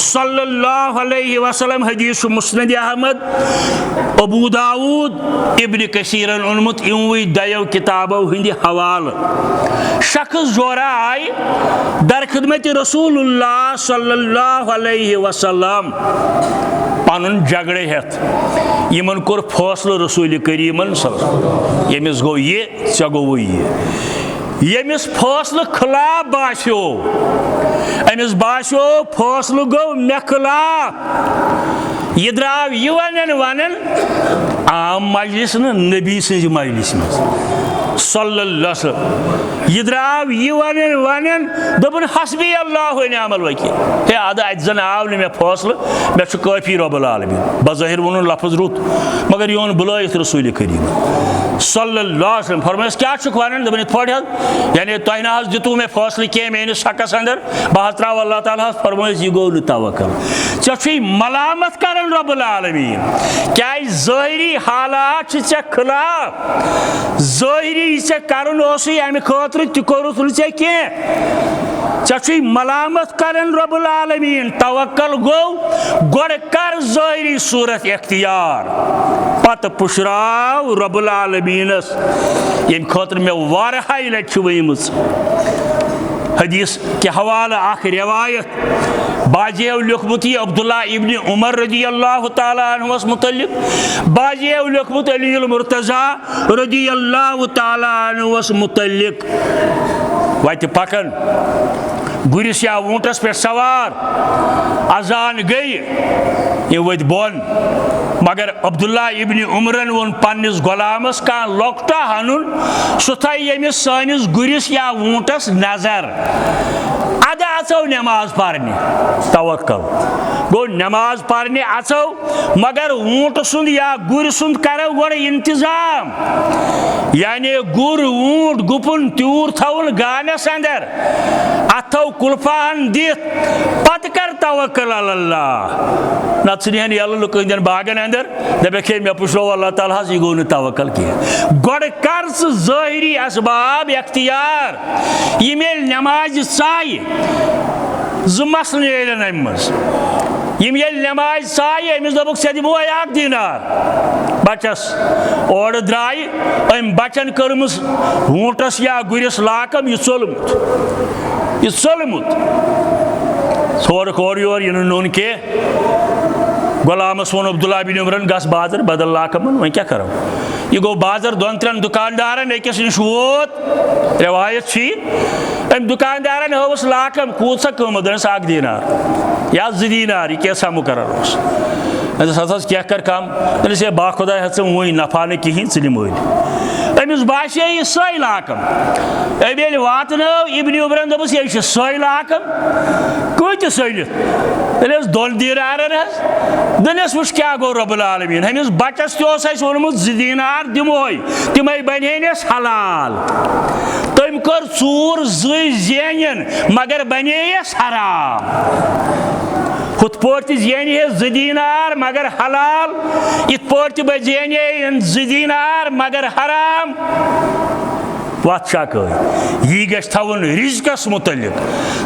S1: सल्लल्लाहु अलैहि वसल्लम हदीस मुस्नद अहमद अबू दाऊद इब्न कसीरन उन्मुत इमवी दयो किताबों हिंदी हवाल शख्स जोराय दर खिदमत रसूलुल्लाह सल्लल्लाहु अलैहि वसल्लम पन झगड़े हेत यमन कोर फैसला रसूल करीमन यमिस गो ये चे गो ये यमिस फैसला खिलाफ बास्यो अमिस बास्यो फैसला गो मे खिलाफ यह द्राव यह वन आम मजलिस न नबी सज मजलिस मज सल्लल्लाहु अलैहि वसल्लम यह द्राव यह वन दोपन हस्बी अल्लाह व निअमल वकील हे अद अन आव मे फैसला मे काफी रब्बुल आलमीन बज़ाहिर वोन लफ्ज रुत मगर यह बुलायत रसूल करीम सल्लल्लाहु अलैहि वसल्लम फरमायस क्या वन दोपन इत यानी तुह ना दितु मे फैसला कह मेनिस हकस अंदर बह त्राव अल्लाह ताला फरमायस यह गो तवक्कल चे मलामत कर रब्बुल आलमीन क्या ज़ाहिरी हालात चे खिलाफ ज़ाहिरी चे कर अमि खतर तोरुत चे कह चे मलामत कर रब्बुल आलमीन तवक्कल गो गोड़ कर ज़ाहिरी सूरत इख्तियार पत पुशराव रब्बुल आलमीनस यम खतर मे वारहाई लट वमज हदीस के हवाला आख रिवायत बाजियो लिखमुत यह अब्दुल्ला इब्न उमर रज़ियल्लाहु ताला अन्हुस मुतल्लिक बाजियो लिखमुत अलीउल मुर्तज़ा रज़ियल्लाहु ताला अन्हुस मुतल्लिक वत पकन गुरिस या ऊंटस पे सवार अजान गई ये वत बोन मगर अब्दुल्ला इब्न उमरन वोन पन्निस गुलामस का लोकटा हनुन सह थी यमिस सानिस गुरिस या ऊंटस नजर अदा अचो नमाज पढ़ने तवक्कल गो नमाज पढ़ने अचो मगर ऊंट सुंद या गुर सुंद करो गोड़ इंतजाम यानी गुर ऊंट गुपुन त्यूर थवन गानस अंदर अथो कुल्फान दित पत कर तवक्कल अल्लाह नत सुनिहन यल्ल लुकन बागन अंदर दबे मे पुछो अल्लाह ताला यह गो न तवक्कल कह गोड़ कर ज़ाहिरी असबाब अख्तियार ये मेल नमाज साय ज मसल मज यम ये नमाज साय अमिस दोपुक से दिमो अक दीनार बचस और द्राय अम बचन कर्मस ऊंटस या गुरिस लाकम यह चोलमुत सोरक और योर इन नोन के गुलामस वो अब्दुल्ला बिन उमरन गस बाजार बदल लाकम वह क्या करो यह गो बाजार दोन त्रेन दुकानदारन अकिस नश वोत रिवायत अम दुकानदारन हवस लाकम कूत सा कम दस अक दीनार या 2 दीनार यह कैसा मुकर्रर हस क्या कर कम दस बा खुदा वो नफा न कहें च निम अमिस बासे यह सै लाकम अब ये वात इब्न उमरन दोपस यह सै लाकम कत सलित दोन दीनारन दनस वुच क्या गो रब्बुल आलमीन हमिस बचस तोमुत 2 दीनार दिमो तमें बनेस हलाल तम कर चूर 2 जेन मगर बनेस हराम हुत पे जेन 2 दीनार मगर हलाल इत पे जेन 2 दीनार मगर हराम वत शक यह गश थवन रिज्कस मुतलिक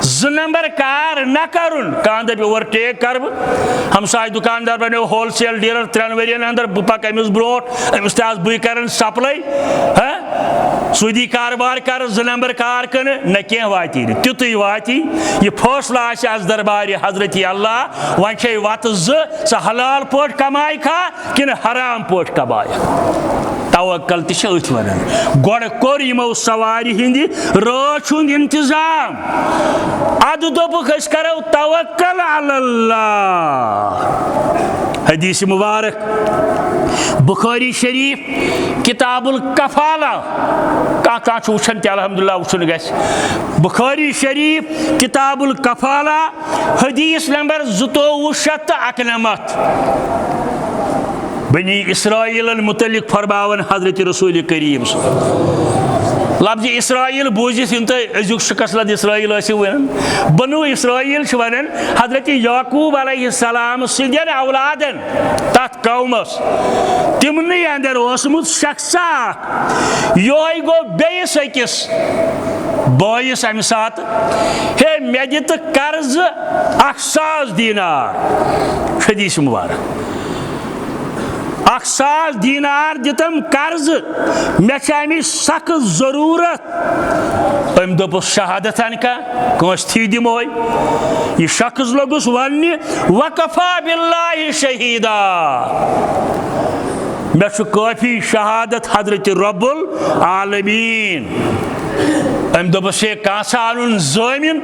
S1: 2 नंबर कार न करुन कह दप ओवरटेक कर हमसाय दुकानदार बनो होलसेल डीलर 3 वरियन अंदर बह पक अमिस ब्रोट अमिस तह बह कर सप्लाई सूदी कारोबार कर 2 नंबर कार कन न कह वाती तुत वाती यह फैसला आज दरबार हजरत अल्लाह वे वत 2 स हलाल पोट कमाय खा कि हराम पोट कमाय तवक्कल तथ वन गोड़ कोर यमो सवारी हिंदी रात हुंद इंतजाम अद दोपुक करो तवक्कल अल्लाह हदीस मुबारक बुखारी शरीफ किताबुल कफाला कह वुचन ते अल्हम्दुलिल्लाह वुचन गस बुखारी शरीफ किताबुल कफाला हदीस नंबर 2291 बनी इसराइलन मुतलिक फरमावन हजरत रसूल करीम लफ्ज़ इसराइल बूझित इन अजुक शिकस लद इसराइल वन बनु इसराइल वन हजरत याकूब अलैहिस्सलाम सिंदन औलादन तथ कौमस तिमन अंदर ओसमुत शख्सा योय गो बेस अकिस बॉयस अमि सात हे मे दित कर्ज 1000 दीनार हदीस मुबारक 1000 दीनार दितम कर्ज मे अमि सख जरूरत अम दोपस शहादतन का कस थी दिमो यह शख्स लोगुस वन वकफा बिल्लाहि शहीदा मे काफी शहादत हजरत रब्बुल आलमीन अम दोपस कासा अन जमीन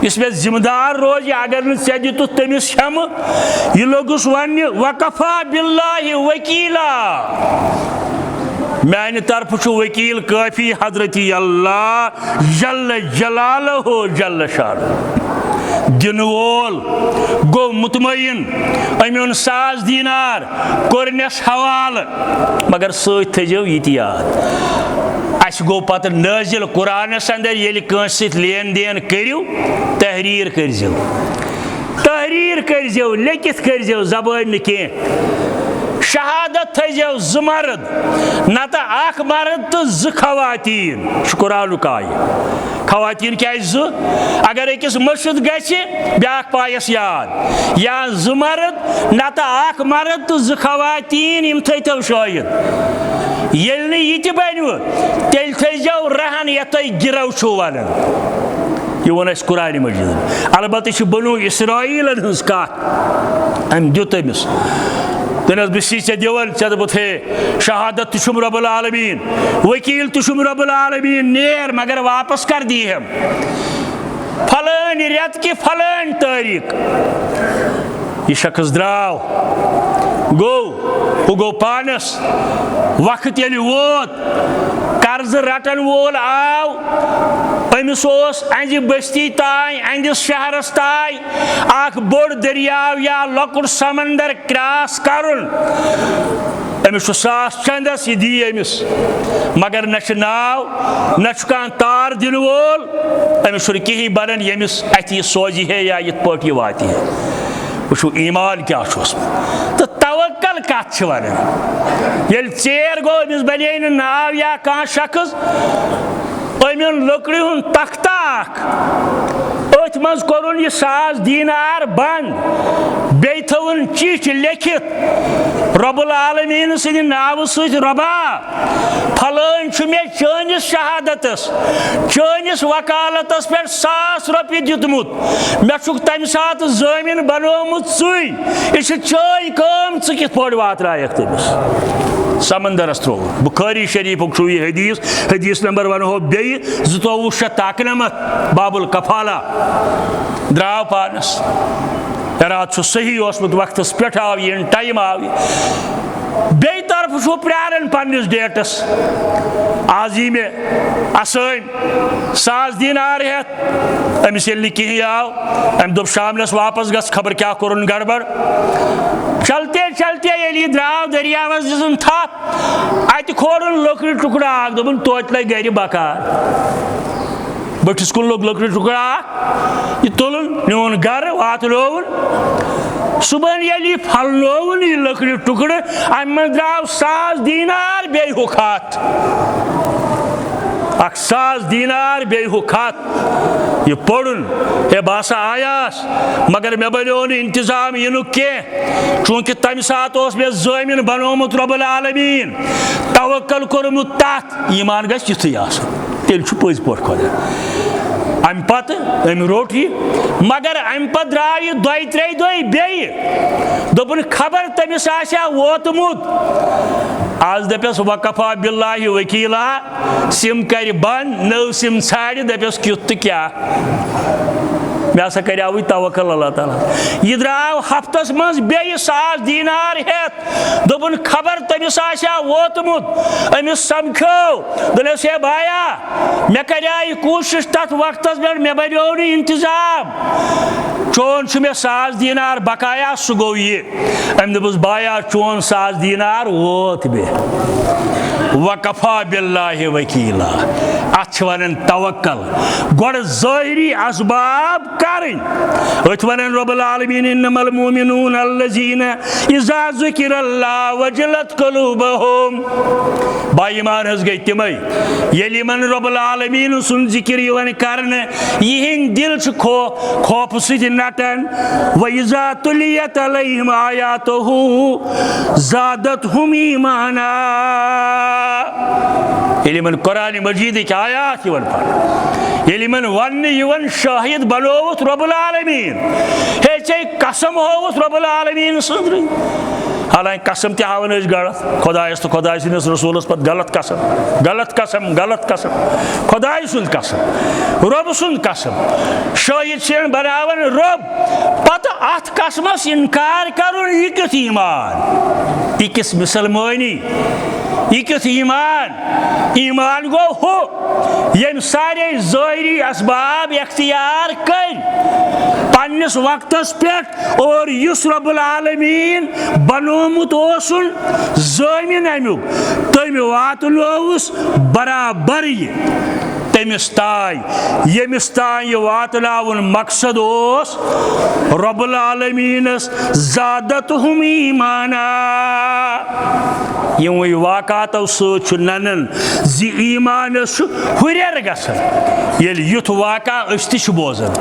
S1: इस मे जिम्मेदार रोज अगर े दितु तमिस हम यह लोगुस वन वकफा बिल्लाहि वकीला मैंने तरफ वकील काफी हजरत अल्लाह जल्ल जलालहु जल्ल शान दिन वोल गो मुतमईन अमुन 100 दीनार कोरनस हवाल मगर सत थो ये याद अस गो पत नाजिल कुरानस अंदर ये कंस लेन देन करू तहरीर करजो लिखित करजो जबान न कह शहादत शहादत थो ज मर्द नत अख मर्द तो ज खवातीन कुरानुक आय खवातीन क्या ज अगर अकिस मस्जिद गि ब्या पायस याद या ज मर्द नत अख मर्द तो ज खवातीन यम थो शायद ये यह बनो तेल थो रहन ये तुम गिरव छो वन यह वो कुरान मजीद अलबत्त बनु इसराइल हज कत अम दुत अमिस तन बसी ऐ दिवन ऐ दोप हे शहादत तुम रब्बुल आलमीन वकील तुम रब्बुल आलमीन नेर मगर वापस कर दी हम फलान रेत कि फलान तारीख यह शख्स द्राव गो पानस वक्त ये वोत कर्ज रटन वोल आव अमिस अंज बस्ती ताई अंदिस शहरस ताई अख बोड़ दरियाव या लकुट समंदर क्रॉस करुन अमिस सास चंदस यह दी अमिस मगर न नाव न कह तार दिन वोल अमिस कहीं बनन यमिस अत यह सोजी है या इत पे यह वाति है वो ईमान क्या तो तवक्कल कत वन ये चेर गो अमिस बने नाव या कह शख्स अमिन लकड़ी हुन तख्ता अथ मज कोरुन यह 1,000 दीनार बंद बे थवन चिठ लिखित रब्बुल आलमीन सिंद नाव सत रबा फलान मे चनिस शहादतस चनिस वकालतस पे 1,000 रुपये दितमुत मे तम सात जमीन बनोमुत सुई यह चय कम च कित पे वातरायक तमिस समंदरस त्रो बुखारी शरीफ यह हदीस नंबर वनो बे 2291 बाबुल कफाला द्राव पानस इराद सही वक्त पे आव यह टाइम आव बे तरफ प्रारन पन्निस डेटस आज यी मे असम 1,000 दीनार हेत अमिस ये कहीं आव अम दोप शामनस वापस गस खबर क्या कोरुन गड़बड़ चलते चलते ये द्राव दरियावस दिसन थप अत खोरुन लकड़ी टुकड़ा अख दोपन तोत लग गर बकार बटिस कुन लोग लकड़ी टुकड़ा यह तुलन न्यून गर वातलोवन सुबह ये फलनोवन यह लकड़ी टुकड़ अम द्राव 1,000 दीनार बे खत 1,000 दीनार बे खत यह पढ़ुन हे बसा आयास मगर मे बनो इंतजाम इन कह चूंकि तम सात मे जमीन बनोमुत रब्बुल आलमीन तवक्कल कोरमुत तथ ईमान गछ युथुय आसन तेल पज पे खुदा अम पत अम रोट यह मगर अम पे द्राव यह 2-3 दह बे दोपन खबर तमिस आशा वोतमुत आज दपस वकफा बिल्लाहि वकीला सिम कर बंद नव सिम छाड़ दपस क्युत तो क्या मे हसा कर तवक्कल अल्लाह ताला यह द्राव हफ्तस मज बे 1,000 दीनार हेत दोपन खबर तमिस आशा वोतमुत अमिस समखो दलस हे भाया मे कर कोशिश तथ वक्तस पे मे बनो इंतजाम चोन मे 1,000 दीनार बकाया सह गो यह अम दोपस भाया चोन 1,000 दीनार वोत बे वकफा बिल्लाहि वकीला अत वन तवक्कल गोड़ ज़ाहिरी असबाब करें अत वन रब्बुल आलमीन इन्नमल मुमिनून अल्लज़ीना इज़ा ज़ुकिरल्लाह वजलत क़ुलूबुहुम बाईमान हज गई तिमै येलि मन रब्बुल आलमीन सुन जिक्र यवन करने यिहिंद दिल खौफ सत नटन व इज़ा तुलियत अलैहिम आयातुहु ज़ादतहुम ईमाना यलिमन कुरान मजीद के आयात यवन पढ़ यलिमन वन यवन शाहिद बनोवत रब्बुल आलमीन हे चे कसम होवत रब्बुल आलमीन सदर हालांकि कसम ते हावन गलत खुदायस तो खुदाय सिंदस रसूलस पर गलत कसम खुदाय सुन कसम रब सुन कसम शाहिद से बनावन रब पत अथ कसमस इनकार करुन यह किस ईमान यह किस मुसलमानी यह किस ईमान गो हो यम सारे ज़ाहिरी असबाब इख्तियार कर पन्निस वक्तस पे और युस रब्बुल आलमीन बनोमुत ओसुन ज़मीन अमुक तम वातलोवुस बराबर यह तमिस ताय यमिस ताय यह वातनाउन मकसद ओस रब्बुल आलमीनस ज़ादतहुम ईमाना यम वाक़ातो सत ननन जि ईमानस हुरर गसन येल युथ वाक़ा अस ति बोजन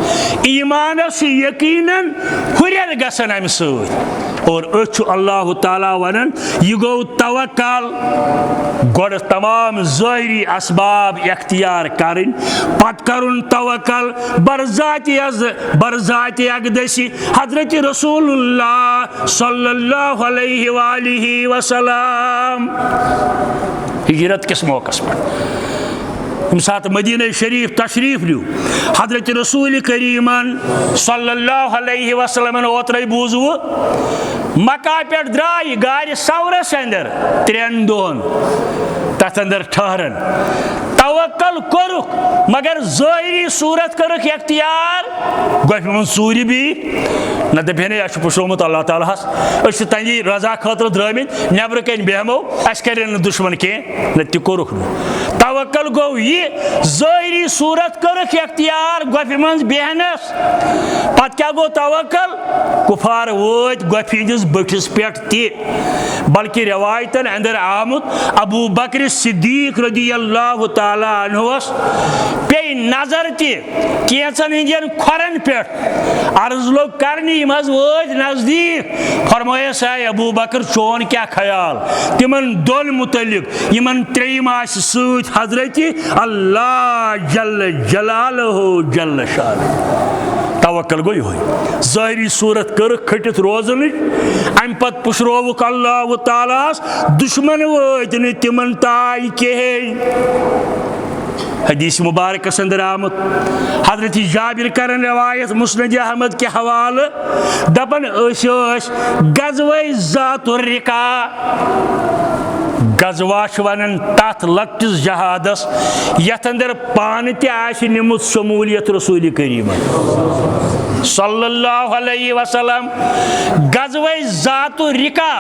S1: ईमानस यकीनन हुरर गसन अमि सत और अस अल्लाह ताला वनन यह गो तवक्कल गोड़ तमाम ज़ाहिरी असबाब इख्तियार करें पत करुन तवक्कल बरज़ात अक़दसी हज़रत रसूलुल्लाह सल्लल्लाहु अलैहि वसल्लम हिजरत किस मौक़स पर सात मदीना शरीफ तशरीफ ल्यू हज़रत रसूल करीमन सल्लल्लाहु अलैहि वसल्लम ओत्र बूज मक्का पे द्राय गार सवरस अंदर 3 दोहन तथ अंदर ठहरन तवक्कल करुक मगर ज़ाहिरी सूरत करुक इख्तियार गोफ सूर भी न दे पुशोमुत अल्लाह ताला तंजी रजा खतर द्रमित नबर कन बेहमो अस कर दुश्मन कह न तुरुक तवक्कल गो यह ज़ाहिरी सूरत करुक इख्तियार गोफ मज बेहनस पत क्या गो तवक्कल कुफार वोत गोफ हंदिस बटिस पे बल्कि रवायतन अंदर आमुत अबू बकर सिद्दीक रज़ियल्लाहु ताला अन्हुस पे नजर तन हंदन खोरन पे अर्ज लोग करनी वोत नजदीक फरमाया सा अबू बकर चोन क्या ख्याल तिमन दोन मुतलिक यमन त्रेम सत हजरत अल्लाह जल जलालहु जल शानुहु तवक्कल गो यह ज़ाहिरी सूरत कर खटित रोजन अम पत पुशरोवुक अल्लाह तालास दुश्मन वत न तिमन ताय कहें हदीस मुबारक अंदर आमुत हजरत जाबिर करन रवायत मुस्नद अहमद के हवाले दपन गज़वे ज़ातुर रिका गज़वा वनन तथ लक्टिस जहादस यथ अंदर पान तमुत शमूलियत रसूल करीम सल्लल्लाहु अलैहि वसल्लम गज़वे ज़ातुर रिका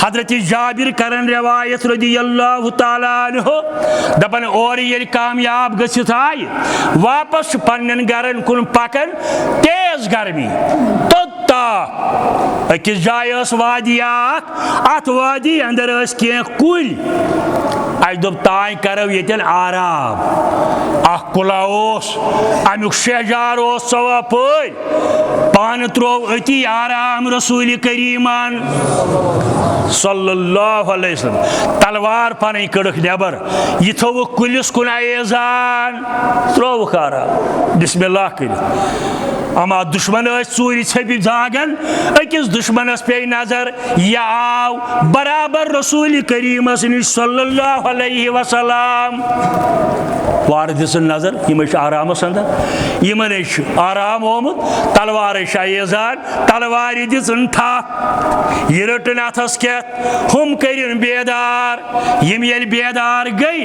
S1: हजरत जाबिर करन रवायत रज़ियल्लाहु ताला अन्हु दपन और ये कामयाब गसित आय वापस पन्न गरन कुन पकन तेज गर्मी तो अकिस जाय वादी अत वादी अंदर कह कुल अस दोप ताय करो यन आराम कुला अमुक शहजार सवा पे पान त्रो अति आराम रसूल करीमान सल्लल्लाहु अलैहि वसल्लम तलवार पन कड़क नबर यह थो कुलिस कुन एजान त्रोवुक आराम बिस्मिल्लाह कर अमा दुश्मन चूर छपि जागन अकिस दुश्मनस पे नजर यह आव बराबर रसूल करीमस निश सल्लल्लाहु अलैहि वसल्लम वार दिस नजर यम आरामस अंदर यमन आराम होमुत तलवार एजान तलवार दिन ठप यह रटन अथस क्या हम करिन बेदार यम ये बेदार गई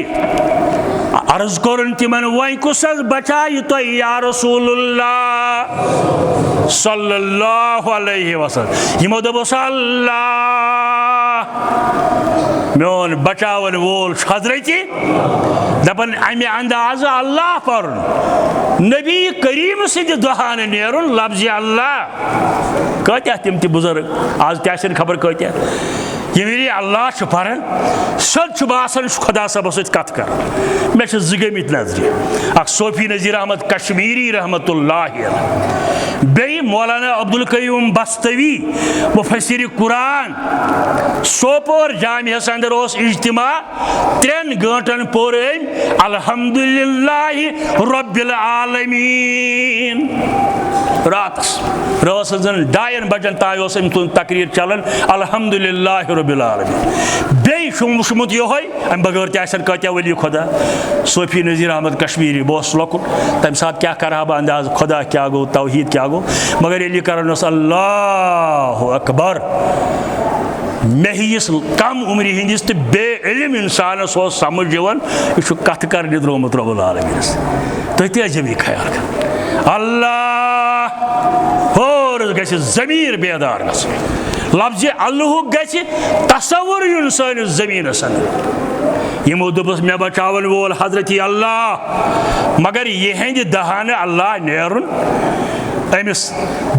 S1: अर्ज कोरन तिमन वह कुस बचाय तो या रसूलुल्लाह सल्लल्लाहु अलैहि वसल्लम यमो दोपस अल्लाह मोन बचावन वोल हजरत दपन अमे अंदाज अल्लाह पर नबी करीम सद दुहान नेरुन लफ्ज़ अल्लाह कत्या तिम ति बुजुर्ग आज तन खबर कत्या ये अल्लाह पान सद बासान खुदा सबस कत कर मे गमित नजर अख सोफी नज़ीर अहमद कश्मीरी रहमतुल्लाह बे मौलाना अब्दुल कयूम बस्तवी मुफस्सिर कुरान सोपोर जामियास अंदर इज्तिमा 3 घंटन पोर अल्हम्दुलिल्लाहि रब्बिल आलमीन रातस रसन 2 बजन ताय तकरीर चलन अल्हम्दुलिल्लाहि रब्बिल आलमीन बे शुमुत योहै अम बगैर क्या वली खुदा सोफी नज़ीर अहमद कश्मीरी बस लकुन तम सात क्या कर अंदाज खुदा क्या गो तौहीद क्या गो मगर ये करन अल्लाहु अकबर मे हिस कम उम्र हंदिस तो बे इल्म इंसानस समझ यह कत कर द्रोमुत रब्बुल आलमीनस तुम ते अजबी ख्याल अल्लाह और ज़मीर बेदार लफ्ज़ अल्लाह गि तसव्वुर यून सानिस ज़मीनस यमो दोपस मे बचावन वोल हजरत अल्लाह मगर यहंद दहान अल्लाह नेरुन अमिस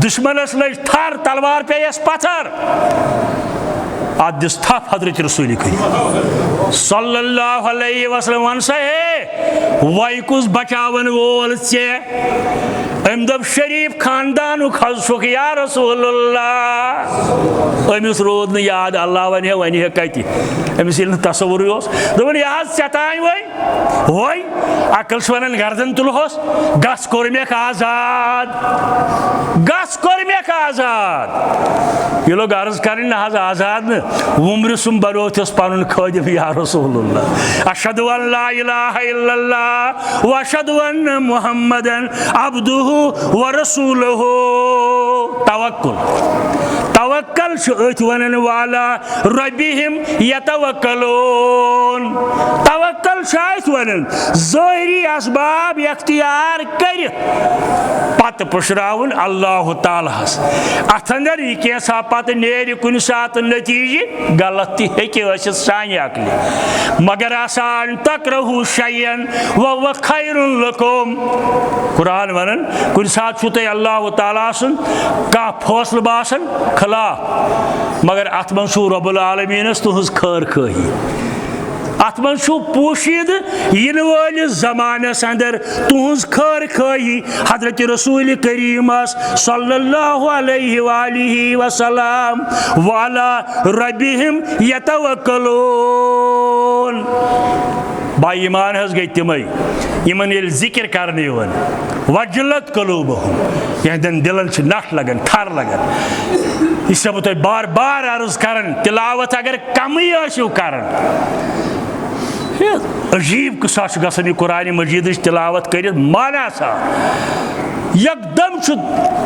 S1: दुश्मनस लज थर तलवार पेयस पत्थर अत दिस थप हजरत रसूल करीम सल्लल्लाहु अलैहि वसल्लम वन सा हे वै कुस बचावन वोल चे अम दप शरीफ खानदान हज या रसूलुल्लाह अमिस रोद न याद अल्लाह वन है कति अमिस तस्वुर दोपन यह चतान वै अकल वन गर्दन तुलहोस गस कोरमेक आजाद गस कोरमेक आजाद ये लोग अर्ज कर आजाद न उम्र सुम बरोथस पन खदिम या रसूलुल्लाह अशहदु अन ला इलाहा इल्लल्लाह व अशहदु अन्न मुहम्मदन अब्दुहु व रसूलुहु तवक्कुल तवक्कल अथ वन वाला रब्बिहिम यतवक्कलून तवक्कल अथ वन ज़ाहिरी असबाब इख्तियार कर पत पुशरावन अल्लाह तालास अथ अंदर यह कैसा पत नेर कुन सात नतीजे गलत ति सानि अकल मगर आसान तकरहु शयन व खैरुन लकुम कुरान वनन कुन सात छु तय अल्लाह ताला सुन का फैसला बासन खिलाफ मगर अत मन छु रब्बुल आलमीनस तुहज खैर खही अत मन छु पोशीद इन वाल जमानस अंदर तुहज खैर खही हजरत रसूल करीमस सल्लल्लाहु अलैहि वसल्लम वाला रब्बिहिम यतवक्कलून बाई ईमान हज गई तिमय इमन ये जिक्र करने वजलत कलूबहुम यहदन दिलन नट लगन थर लगन इस सब तुम बार बार अर्ज करन तिलावत अगर कम करन अजीब कसा गसन कुरान मजीद तिलावत कर माना सा एकदम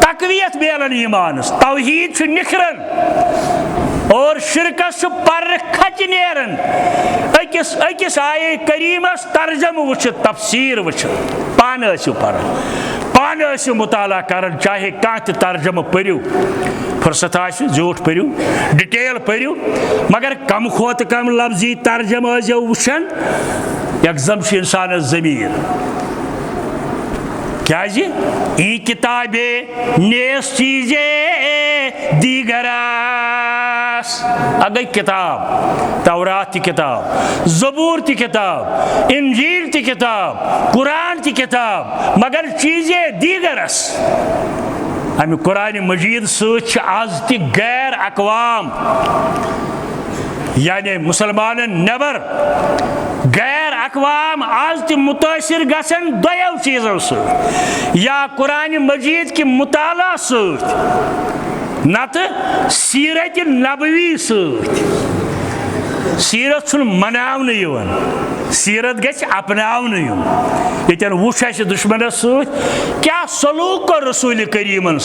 S1: तकवीयत मिलान ईमानस तौहीद निखरन और शिरकस पर खच नेरन अकिस आये करीमस तर्जम वुच तफसीर वुच पान पान मुताला करन चाहे कह तर्जम पढ़ू फुर्सत झूठ पढ़ू डिटेल पढ़ू मगर कम खोत कम लफ्जी तर्जम वुचान एकदम इंसान ज़मीर क्या जी ई किताबे नेस चीजे दीगरास अगई किताब तौरात की किताब ज़बूर की किताब इंजील की किताब कुरान की किताब मगर चीजे दीगरस अम कुरान मजीद सच आज ति गैर अकवाम यानी मुसलमान नबर गैर अकवाम आज ति मुतासिर गसन दोयों चीजों से या कुरान मजीद की मुताला सत नत सीरत नबवी सीरत छुन मनावन यवन सीरत गछ अपनावन यन वुच दुश्मनस क्या सलूक कर रसूल करीमन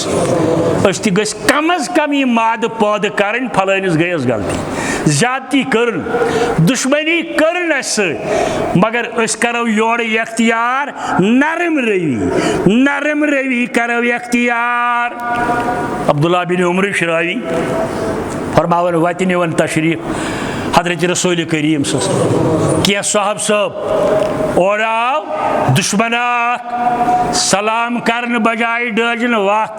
S1: ति गछ कम अज कम यह माद पौध कर फलानिस गयस गलती ज्यादती कर दुश्मनी कर मगर करो योर इख्तियार नरम रवी करो इख्तियार अब्दुल्ला बिन उमर शरावी फरमावन वत निवन तशरीफ हजरत रसूल करीम क्या साहब सब और आओ दुश्मन सलाम करने बजाय डजन वत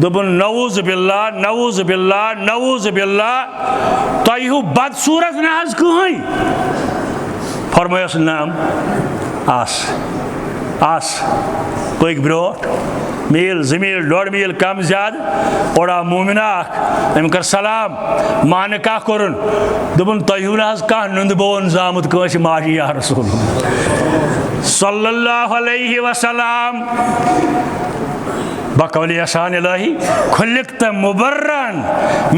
S1: दोपन नऊज बिल्ला तु बदसूरत नज कहीं फरमायस नाम आस पक ब्रो मील ज़मील 1.5 मील कम ज्यादा ओड़ा मोमिना अम कर सलाम मान क्या कोरन दोपन तुह कह नुंद बोन जामुत कस माजी या रसूल सल्लल्लाहु अलैहि वसल्लम बकौल एहसान इलाही खुलिक़्त मुबर्रन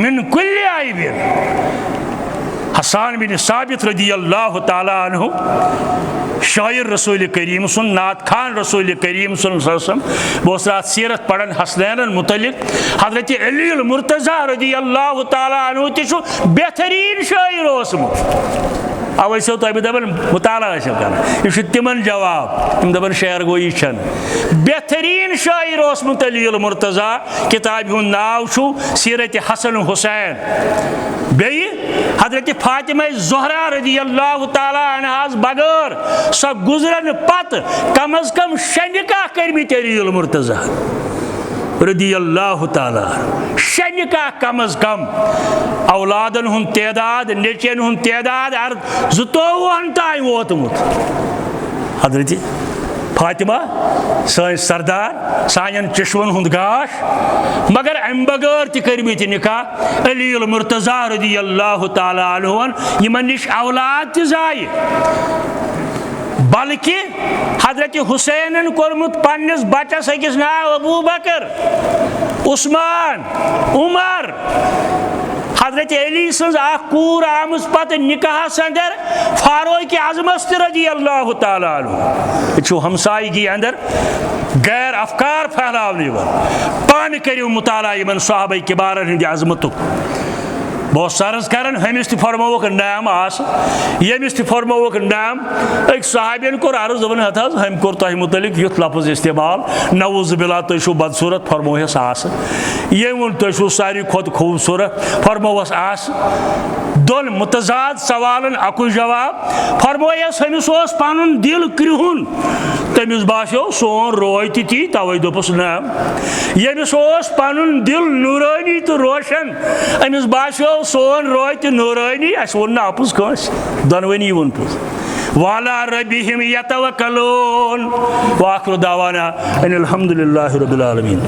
S1: मिन कुल्लि आइबिन हसन बिन साबित रज़ियल्लाहु ताला अन्हु शायर रसूल करीम सुन नात खान रसूल करीम सुन बस रात सीरत पढ़न हसनैन मुतलिक हजरत अली मुर्तज़ा रज़ियल्लाहु ताला अन्हु तु बेहतरीन शायर अवे सो तुम दपान मुताला कर तिमन जवाब तुम दपान शेर गोई बेहतरीन शायर अली मुर्तज़ा किताब हुंद नाव सीरत हसन हुसैन बे हजरत फातिमा ज़हरा रज़ियल्लाहु ताला अन्हा बगैर सो गुजरन पत कम अज कम 6 निकाह कर्मित अलीउल मुर्तज़ा रज़ियल्लाहु ताला, 6 निकाह कम अज कम। औलादन हुन तैदाद, नेचन हुन तैदाद 52 ताई वोतमुत। हजरत फातिमा सन सरदार, सान चश्वन हुंद गाश, मगर अम बगैर तर्मित निकाह अलीउल मुर्तज़ा रज़ियल्लाहु ताला अन्हुन यमन निश औलाद त जाय, बल्कि हजरत हुसैन कोरमुत पन्निस बचस अकिस नाव अबू बकर, उस्मान, उमर। हजरत अली सज कूर आमज पत निकाह अंदर फारूक आज़मस रज़ियल्लाहु ताला अन्हु हमसायगी अंदर गैर अफकार फैलावन पान करियो मुताला इन सहाबा किबार हंद अजमतुक। बहुत सर्ज कर हमिस फरमोक नाम आस, यमिस फरमोक नाम। एक सहाबियन कोर अर्ज दोपन हथ हम कोर तह मुतलिक युथ लफ्ज इस्तेमाल, नवुज़ बिल्ला तुम बदसूरत फरमोहस आस, ये वो तुम सारी खुद खूबसूरत फरमोहस आस। दोन मुतजाद सवालन अकु जवाब फरमोहस हमिस पन दिल क्रिहुन, तमिस बासो सोन रोय ती तवे दोपस नाम। यमिस पन दिल नूरानी तो रोशन, अमिस बासो सोन रोय तो नूरानी, अस वो अपुज कस दोनवनी वो पुज। वाला रब्बिहिम यतवक्कलून। व आखिरु दावाना अनिल हम्दुलिल्लाहि रब्बिल आलमीन।